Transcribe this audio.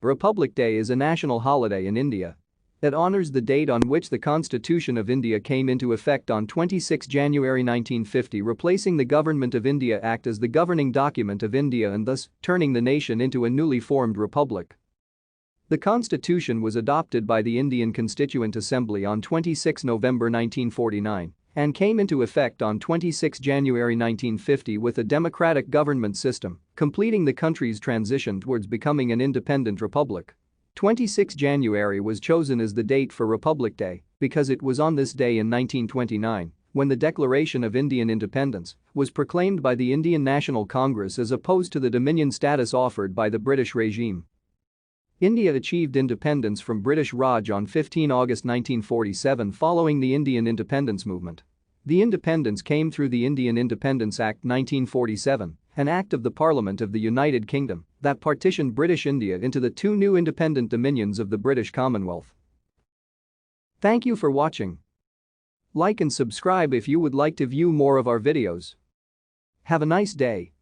Republic Day is a national holiday in India. It honors the date on which the Constitution of India came into effect on 26 January 1950, replacing the Government of India Act as the governing document of India and thus turning the nation into a newly formed republic. The Constitution was adopted by the Indian Constituent Assembly on 26 November 1949 and came into effect on 26 January 1950 with a democratic government system, completing the country's transition towards becoming an independent republic. 26 January was chosen as the date for Republic Day because it was on this day in 1929 when the Declaration of Indian Independence was proclaimed by the Indian National Congress as opposed to the Dominion status offered by the British regime. India achieved independence from British Raj on 15 August 1947 following the Indian independence movement. The independence came through the Indian Independence Act 1947, an act of the Parliament of the United Kingdom that partitioned British India into the two new independent dominions of the British Commonwealth. Thank you for watching. Like and subscribe if you would like to view more of our videos. Have a nice day.